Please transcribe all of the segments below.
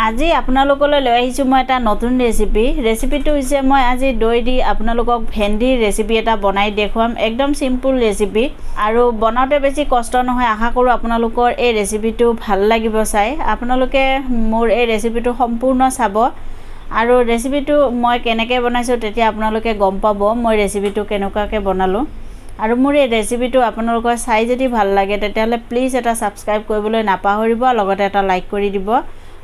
আজি আপোনালোকলৈ লৈ আহিছোঁ মই এটা নতুন ৰেচিপিটো হৈছে মই আজি দৈ দি আপোনালোকক ভেন্দিৰ ৰেচিপি এটা বনাই দেখুৱাম। একদম সিম্পল ৰেচিপি আৰু বনাওঁতে বেছি কষ্ট নহয়। আশা কৰোঁ আপোনালোকৰ এই ৰেচিপিটো ভাল লাগিব চাই। আপোনালোকে মোৰ এই ৰেচিপিটো সম্পূৰ্ণ চাব আৰু ৰেচিপিটো মই কেনেকৈ বনাইছোঁ তেতিয়া আপোনালোকে গম পাব মই ৰেচিপিটো কেনেকুৱাকৈ বনালোঁ। আৰু মোৰ এই ৰেচিপিটো আপোনালোকৰ চাই যদি ভাল লাগে তেতিয়াহ'লে প্লিজ এটা ছাবস্ক্ৰাইব কৰিবলৈ নাপাহৰিব, লগতে এটা লাইক কৰি দিব।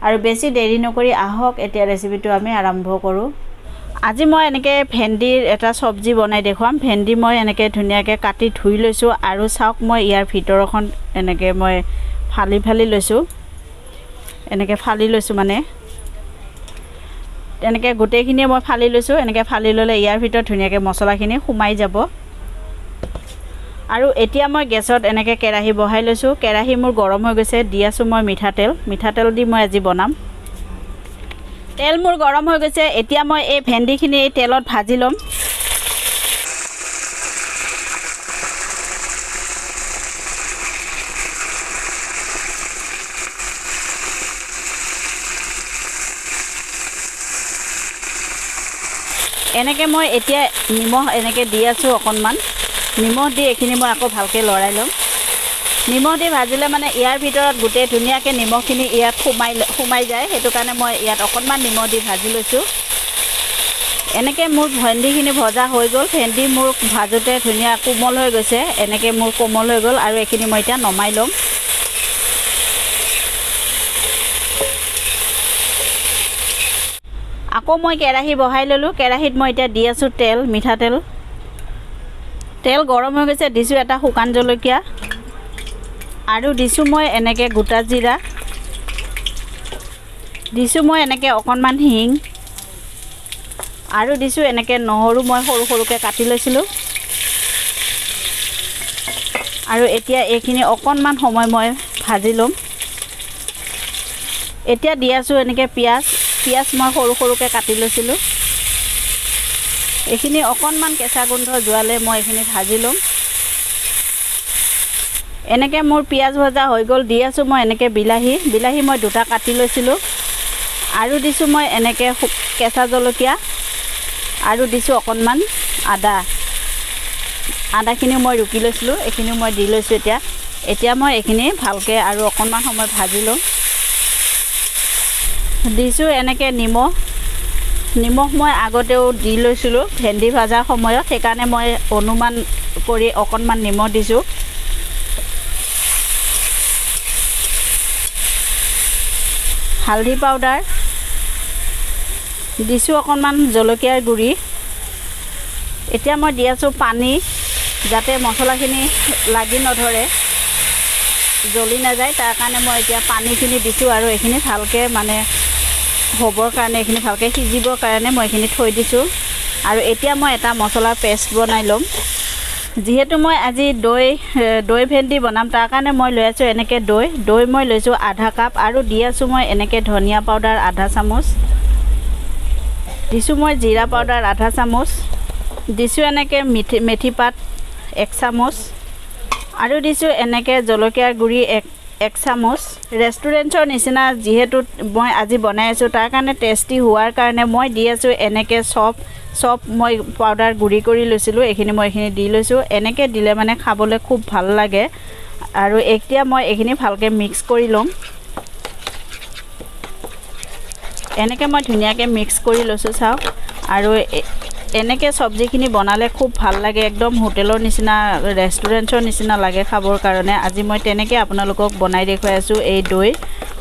আৰু বেছি দেৰি নকৰি আহক এতিয়া ৰেচিপিটো আমি আৰম্ভ কৰোঁ। আজি মই এনেকৈ ভেন্দিৰ এটা চব্জি বনাই দেখুৱাম। ভেন্দি মই এনেকৈ ধুনীয়াকৈ কাটি ধুই লৈছোঁ আৰু চাওক মই ইয়াৰ ভিতৰখন এনেকৈ মই ফালি লৈছোঁ। এনেকৈ ফালি লৈছোঁ মানে এনেকৈ গোটেইখিনিয়ে মই ফালি লৈছোঁ। এনেকৈ ফালি ল'লে ইয়াৰ ভিতৰত ধুনীয়াকৈ মছলাখিনি সোমাই যাব। আৰু এতিয়া মই গেছত এনেকৈ কেৰাহী বহাই লৈছোঁ। কেৰাহী মোৰ গৰম হৈ গৈছে, দি আছোঁ মই মিঠাতেল দি মই আজি বনাম। তেল মোৰ গৰম হৈ গৈছে, এতিয়া মই এই ভেন্দিখিনি এই তেলত ভাজি ল'ম। এনেকৈ মই এতিয়া নিমখ এনেকৈ দি আছোঁ অকণমান। নিমখ দি এইখিনি মই আকৌ ভালকৈ লৰাই ল'ম। নিমখ দি ভাজিলে মানে ইয়াৰ ভিতৰত গোটেই ধুনীয়াকৈ নিমখখিনি ইয়াত সোমাই যায়, সেইটো কাৰণে মই ইয়াত অকণমান নিমখ দি ভাজি লৈছোঁ। এনেকৈ মোৰ ভেন্দিখিনি ভজা হৈ গ'ল। ভেন্দি মোৰ ভাজোঁতে ধুনীয়া কোমল হৈ গৈছে। এনেকৈ মোৰ কোমল হৈ গ'ল আৰু এইখিনি মই এতিয়া নমাই ল'ম। আকৌ মই কেৰাহী বহাই ল'লোঁ। কেৰাহীত মই এতিয়া দি আছোঁ মিঠাতেল। তেল গৰম হৈ গৈছে, দিছোঁ এটা শুকান জলকীয়া আৰু দিছোঁ মই এনেকৈ গোটা জিৰা, দিছোঁ মই এনেকৈ অকণমান হিং আৰু দিছোঁ এনেকৈ নহৰু মই সৰুকৈ কাটি লৈছিলোঁ। আৰু এতিয়া এইখিনি অকণমান সময় মই ভাজি ল'ম। এতিয়া দি আছোঁ এনেকৈ পিঁয়াজ মই সৰুকৈ কাটি লৈছিলোঁ। এইখিনি অকণমান কেঁচা গোন্ধ যোৱালে মই এইখিনি ভাজি ল'ম। এনেকৈ মোৰ পিঁয়াজ ভজা হৈ গ'ল। দি আছোঁ মই এনেকৈ বিলাহী মই দুটা কাটি লৈছিলোঁ আৰু দিছোঁ মই এনেকৈ কেঁচা জলকীয়া আৰু দিছোঁ অকণমান আদাখিনিও মই ৰুকি লৈছিলোঁ, এইখিনিও মই দি লৈছোঁ। এতিয়া মই এইখিনি ভালকৈ আৰু অকণমান সময় ভাজি ল'ম। দিছোঁ এনেকৈ নিমখ মই আগতেও দি লৈছিলোঁ ভেন্দি ভাজাৰ সময়ত, সেইকাৰণে মই অনুমান কৰি অকণমান নিমখ দিছোঁ। হালধি পাউডাৰ দিছোঁ, অকণমান জলকীয়াৰ গুড়ি। এতিয়া মই দি আছোঁ পানী, যাতে মছলাখিনি লাগি নধৰে, জ্বলি নাযায়, তাৰ কাৰণে মই এতিয়া পানীখিনি দিছোঁ আৰু এইখিনি ভালকৈ মানে হ'বৰ কাৰণে, এইখিনি ভালকৈ সিজিবৰ কাৰণে মই এইখিনি থৈ দিছোঁ। আৰু এতিয়া মই এটা মছলাৰ পেষ্ট বনাই ল'ম। যিহেতু মই আজি দৈ ভেন্দি বনাম, তাৰ কাৰণে মই লৈ আছোঁ এনেকৈ দৈ মই লৈছোঁ আধা কাপ আৰু দি আছোঁ মই এনেকৈ ধনিয়া পাউডাৰ আধা চামুচ, দিছোঁ মই জিৰা পাউডাৰ আধা চামুচ, দিছোঁ এনেকৈ মেথি পাত 1 চামুচ আৰু দিছোঁ এনেকৈ জলকীয়াৰ গুড়ি 1 চামুচ। ৰেষ্টুৰেণ্টৰ নিচিনা যিহেতু মই আজি বনাই আছোঁ, তাৰ কাৰণে টেষ্টি হোৱাৰ কাৰণে মই দি আছোঁ এনেকৈ চপ মই পাউডাৰ গুড়ি কৰি লৈছিলোঁ, এইখিনি দি লৈছোঁ। এনেকৈ দিলে মানে খাবলৈ খুব ভাল লাগে। আৰু এতিয়া মই এইখিনি ভালকৈ মিক্স কৰি ল'ম। এনেকৈ মই ধুনীয়াকৈ মিক্স কৰি লৈছোঁ চাওক। আৰু এনেকৈ চব্জিখিনি বনালে খুব ভাল লাগে, একদম হোটেলৰ নিচিনা, ৰেষ্টুৰেণ্টৰ নিচিনা লাগে খাবৰ কাৰণে। আজি মই তেনেকৈ আপোনালোকক বনাই দেখুৱাই আছোঁ এই দৈ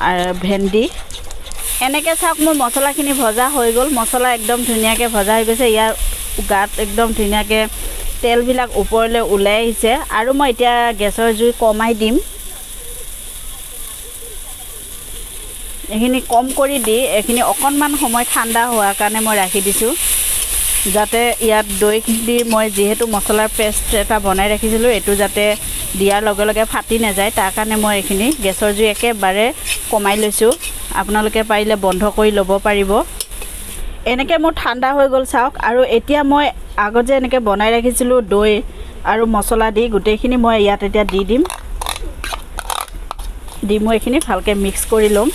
আৰু ভেন্দি। এনেকৈ চাওক মোৰ মছলাখিনি ভজা হৈ গ'ল। মছলা একদম ধুনীয়াকৈ ভজা হৈ গৈছে। ইয়াৰ গাত একদম ধুনীয়াকৈ তেলবিলাক ওপৰলৈ ওলাই আহিছে আৰু মই এতিয়া গেছৰ জুই কমাই দিম। এইখিনি কম কৰি দি এইখিনি অকণমান সময় ঠাণ্ডা হোৱাৰ কাৰণে মই ৰাখি দিছোঁ, যাতে ইয়াত দৈখিনি মই যিহেতু মছলাৰ পেষ্ট এটা বনাই ৰাখিছিলোঁ, এইটো যাতে দিয়াৰ লগে লগে ফাটি নাযায়, তাৰ কাৰণে মই এইখিনি গেছৰ জুই একেবাৰে কমাই লৈছোঁ। আপোনালোকে পাৰিলে বন্ধ কৰি ল'ব পাৰিব। এনেকৈ মোৰ ঠাণ্ডা হৈ গ'ল চাওক। আৰু এতিয়া মই আগত যে এনেকৈ বনাই ৰাখিছিলোঁ দৈ আৰু মছলা দি গোটেইখিনি মই ইয়াত এতিয়া দি দিম। মই এইখিনি ভালকৈ মিক্স কৰি ল'ম।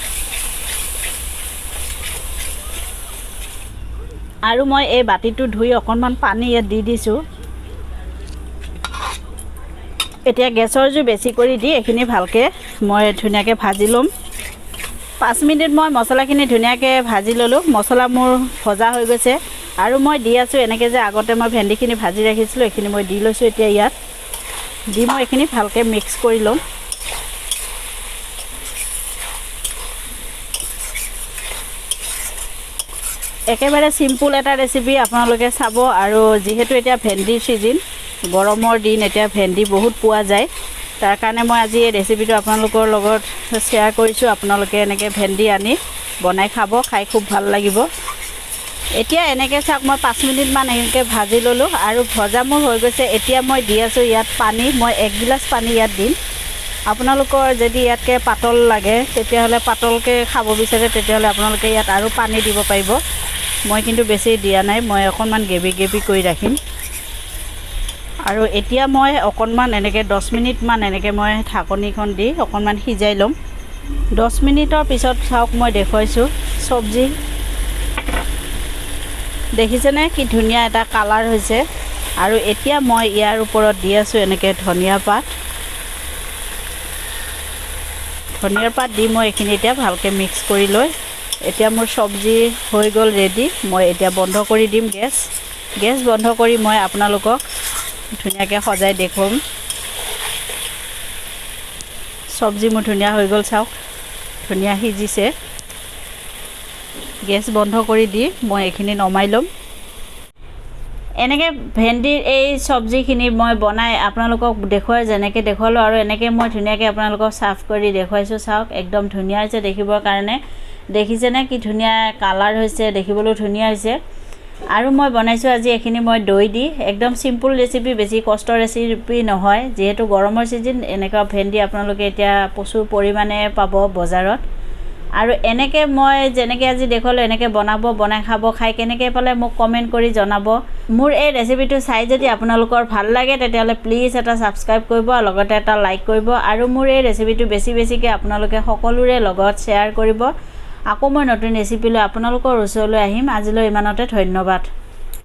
আৰু মই এই বাতিটো ধুই অকণমান পানী ইয়াত দি দিছোঁ। এতিয়া গেছৰ জুই বেছি কৰি দি এইখিনি ভালকৈ মই ধুনীয়াকৈ ভাজি ল'ম। 5 মিনিট মই মছলাখিনি ধুনীয়াকৈ ভাজি ল'লোঁ। মছলা মোৰ ভজা হৈ গৈছে আৰু মই দি আছোঁ এনেকৈ যে আগতে মই ভেন্দিখিনি ভাজি ৰাখিছিলোঁ এইখিনি মই দি লৈছোঁ। এতিয়া ইয়াত দি মই এইখিনি ভালকৈ মিক্স কৰি ল'ম। একেবাৰে চিম্পুল এটা ৰেচিপি আপোনালোকে চাব। আৰু যিহেতু এতিয়া ভেন্দিৰ ছিজন, গৰমৰ দিন, এতিয়া ভেন্দি বহুত পোৱা যায়, তাৰ কাৰণে মই আজি এই ৰেচিপিটো আপোনালোকৰ লগত শ্বেয়াৰ কৰিছোঁ। আপোনালোকে এনেকৈ ভেন্দি আনি বনাই খাব, খাই খুব ভাল লাগিব। এতিয়া এনেকৈ চাওক মই 5 মিনিটমান এনেকৈ ভাজি ল'লোঁ আৰু ভজা মোৰ হৈ গৈছে। এতিয়া মই দি আছোঁ ইয়াত পানী। মই 1 গিলাচ পানী ইয়াত দিম। আপোনালোকৰ যদি ইয়াতকৈ পাতল লাগে তেতিয়াহ'লে পাতলকৈ খাব বিচাৰে তেতিয়াহ'লে আপোনালোকে ইয়াত আৰু পানী দিব পাৰিব। মই কিন্তু বেছি দিয়া নাই, মই অকণমান গ্ৰেভি কৰি ৰাখিম। আৰু এতিয়া মই অকণমান এনেকৈ 10 মিনিটমান এনেকৈ মই ঢাকনিখন দি অকণমান সিজাই ল'ম। 10 মিনিটৰ পিছত চাওক মই দেখুৱাইছোঁ চব্জি। দেখিছেনে কি ধুনীয়া এটা কালাৰ হৈছে। আৰু এতিয়া মই ইয়াৰ ওপৰত দি আছোঁ এনেকৈ ধনিয়া পাত। ধনিয়াৰ পাত দি মই এইখিনি এতিয়া ভালকৈ মিক্স কৰি লৈ এতিয়া মোৰ চব্জি হৈ গ'ল ৰেডি। মই এতিয়া বন্ধ কৰি দিম গেছ বন্ধ কৰি মই আপোনালোকক ধুনীয়াকৈ সজাই দেখুৱাম। চব্জি মোৰ ধুনীয়া হৈ গ'ল, চাওক ধুনীয়া সিজিছে। গেছ বন্ধ কৰি দি মই এইখিনি নমাই ল'ম। এনেকৈ ভেন্দিৰ এই চব্জিখিনি মই বনাই আপোনালোকক দেখুৱাই যেনেকৈ দেখুৱালোঁ আৰু এনেকৈ মই ধুনীয়াকৈ আপোনালোকক চাৰ্ভ কৰি দেখুৱাইছোঁ। চাওক একদম ধুনীয়া হৈছে দেখিবৰ কাৰণে। দেখিছেনে কি ধুনীয়া কালাৰ হৈছে, দেখিবলৈও ধুনীয়া হৈছে। আৰু মই বনাইছোঁ আজি এইখিনি মই দৈ দি। একদম চিম্পুল ৰেচিপি, বেছি কষ্টৰ ৰেচিপি নহয়। যিহেতু গৰমৰ ছিজন, এনেকুৱা ভেন্দি আপোনালোকে এতিয়া প্ৰচুৰ পৰিমাণে পাব বজাৰত। আৰু এনেকৈ মই যেনেকৈ আজি দেখুৱালোঁ এনেকৈ বনাব, বনাই খাব। খাই কেনেকৈ পালে মোক কমেণ্ট কৰি জনাব। মোৰ এই ৰেচিপিটো চাই যদি আপোনালোকৰ ভাল লাগে তেতিয়াহ'লে প্লিজ এটা ছাবস্ক্ৰাইব কৰিব, লগতে এটা লাইক কৰিব। আৰু মোৰ এই ৰেচিপিটো বেছিকৈ আপোনালোকে সকলোৰে লগত শ্বেয়াৰ কৰিব। আকৌ মই নতুন ৰেচিপি লৈ আপোনালোকৰ ওচৰলৈ আহিম। আজিলৈ ইমানতে, ধন্যবাদ।